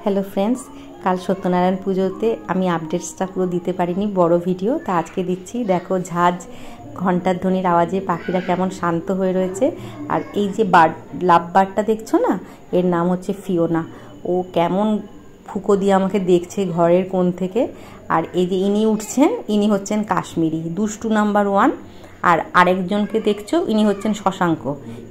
Hello friends, কাল সত্যনারায়ণ পুজোতে আমি আপডেটসটা পুরো দিতে পারিনি, বড় ভিডিও, তা আজকে দিচ্ছি। দেখো ঝাঁজ ঘণ্টার ধ্বনির আওয়াজে পাখিরা কেমন শান্ত হয়ে রয়েছে। আর এই যে লাভ বার্ডটা দেখছো না, এর নাম হচ্ছে ফিওনা। ও কেমন ফুঁকো দিয়ে আমাকে দেখছে ঘরের কোণ থেকে। আর এই যে ইনি উঠছেন, ইনি হচ্ছেন কাশ্মীরি দুষ্টু নাম্বার 1। আর আরেকজনকে দেখছো, ইনি হচ্ছেন শশাঙ্ক।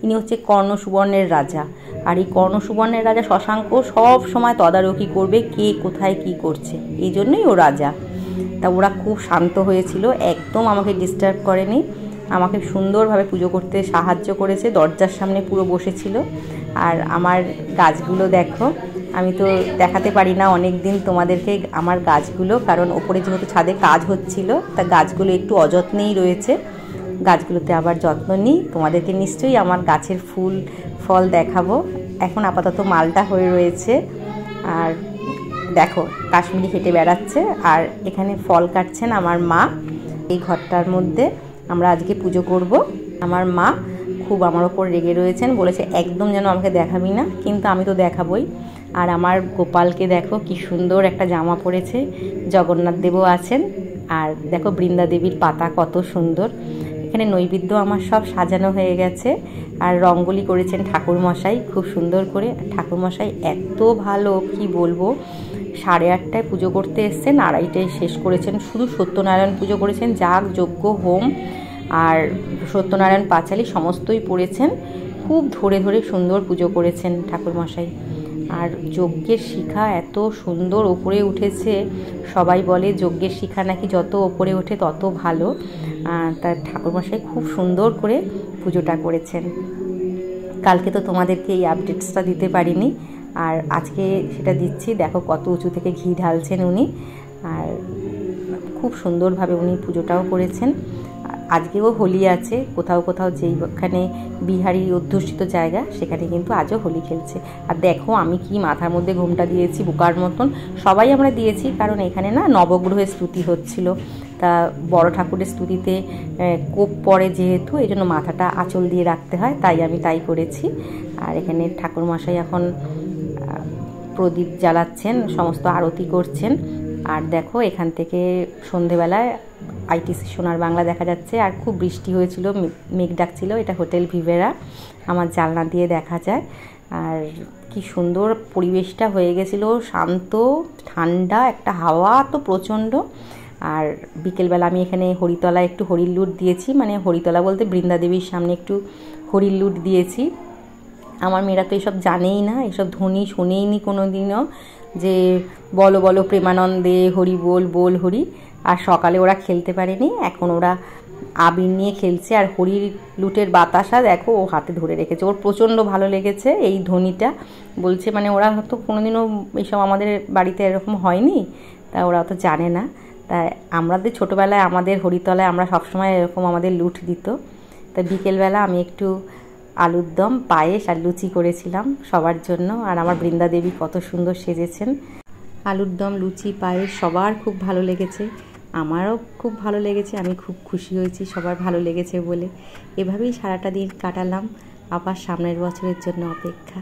ইনি হচ্ছে কর্ণ সুবর্ণের রাজা। আর এই কর্ণ সুবর্ণের রাজা শশাঙ্ক সব সময় তদারকি করবে কে কোথায় কি করছে, এই জন্যই ও রাজা। তা ওরা খুব শান্ত হয়েছিল, একদম আমাকে ডিস্টার্ব করেনি, আমাকে সুন্দরভাবে পুজো করতে সাহায্য করেছে। দরজার সামনে পুরো বসেছিল। আর আমার গাছগুলো দেখো, আমি তো দেখাতে পারি না অনেক দিন তোমাদেরকে আমার গাছগুলো, কারণ ওপরে যেহেতু ছাদে কাজ হচ্ছিল, তা গাছগুলো একটু অযত্নেই রয়েছে। গাছগুলোতে আবার যত্ন নিই, তোমাদেরকে নিশ্চয়ই আমার গাছের ফুল ফল দেখাবো। এখন আপাতত মালটা হয়ে রয়েছে। আর দেখো কাশ্মীরি হেঁটে বেড়াচ্ছে, আর এখানে ফল কাটছেন আমার মা। এই ঘরটার মধ্যে আমরা আজকে পুজো করব। আমার মা খুব আমার ওপর রেগে রয়েছেন, বলেছে একদম যেন আমাকে দেখাবি না, কিন্তু আমি তো দেখাবই। আর আমার গোপালকে দেখো কি সুন্দর একটা জামা পরেছে, জগন্নাথ দেবও আছেন। আর দেখো বৃন্দা দেবীর পাতা কত সুন্দর। এখানে নৈবেদ্য আমার সব সাজানো হয়ে গেছে। আর রঙ্গোলি করেছেন ঠাকুরমশাই খুব সুন্দর করে। ঠাকুরমশাই এত ভালো কি বলবো, 8:30টায় পুজো করতে এসছেন, 2:30টায় শেষ করেছেন। শুধু সত্যনারায়ণ পুজো করেছেন, যাগ যজ্ঞ হোম আর সত্যনারায়ণ পাঁচালি সমস্তই পড়েছেন। খুব ধরে ধরে সুন্দর পুজো করেছেন ঠাকুরমশাই। আর যজ্ঞের শিখা এত সুন্দর ওপরে উঠেছে, সবাই বলে যজ্ঞের শিখা নাকি যত ওপরে ওঠে তত ভালো। তার ঠাকুরমশাই খুব সুন্দর করে পুজোটা করেছেন। কালকে তো তোমাদেরকে এই আপডেটসটা দিতে পারিনি, আর আজকে সেটা দিচ্ছি। দেখো কত উঁচু থেকে ঘি ঢালছেন উনি, আর খুব সুন্দরভাবে উনি পুজোটাও করেছেন। আজকেও হোলি আছে কোথাও কোথাও, যেইখানে বিহারি অধ্যুষিত জায়গা সেখানে কিন্তু আজও হোলি খেলছে। আর দেখো আমি কি মাথার মধ্যে ঘোমটা দিয়েছি বোকার মতন, সবাই আমরা দিয়েছি, কারণ এখানে না নবগ্রহের স্তুতি হচ্ছিল। তা বড় ঠাকুরের স্তুতিতে কোপ পড়ে যেহেতু, এই জন্য মাথাটা আঁচল দিয়ে রাখতে হয়, তাই আমি তাই করেছি। আর এখানে ঠাকুরমশাই এখন প্রদীপ জ্বালাচ্ছেন, সমস্ত আরতি করছেন। আর দেখো এখান থেকে সন্ধেবেলায় আইটিসি সোনার বাংলা দেখা যাচ্ছে। আর খুব বৃষ্টি হয়েছিল, মেঘ ডাকছিল। এটা হোটেল ভিভেরা, আমার জানলা দিয়ে দেখা যায়। আর কি সুন্দর পরিবেশটা হয়ে গেছিল, শান্ত ঠান্ডা একটা হাওয়া তো প্রচণ্ড। আর বিকেলবেলা আমি এখানে হরিতলা একটু হরির লুট দিয়েছি, মানে হরিতলা বলতে বৃন্দা দেবীর সামনে একটু হরির লুট দিয়েছি। আমার মেয়েরা তো এসব জানেই না, এসব ধ্বনি শোনেইনি কোনো দিনও, যে বলো বলো প্রেমানন্দে হরি বল বল হরি। আর সকালে ওরা খেলতে পারেনি, এখন ওরা আবির নিয়ে খেলছে। আর হরির লুটের বাতাসা দেখো ও হাতে ধরে রেখেছে, ওর প্রচণ্ড ভালো লেগেছে এই ধ্বনিটা। বলছে মানে ওরা হয়তো কোনোদিনও এইসব আমাদের বাড়িতে এরকম হয়নি, তা ওরা তো জানে না। তাই আমাদের ছোটোবেলায় আমাদের হরিতলায় আমরা সবসময় এরকম আমাদের লুট দিত। তা বিকেলবেলা আমি একটু আলুর দম পায়েস আর লুচি করেছিলাম সবার জন্য। আর আমার বৃন্দা দেবী কত সুন্দর সেজেছেন। আলুর দম লুচি পায়েস সবার খুব ভালো লেগেছে, আমারও খুব ভালো লেগেছে। আমি খুব খুশি হয়েছি সবার ভালো লেগেছে বলে। এভাবেই সারাটা দিন কাটালাম, আবার সামনের বছরের জন্য অপেক্ষা।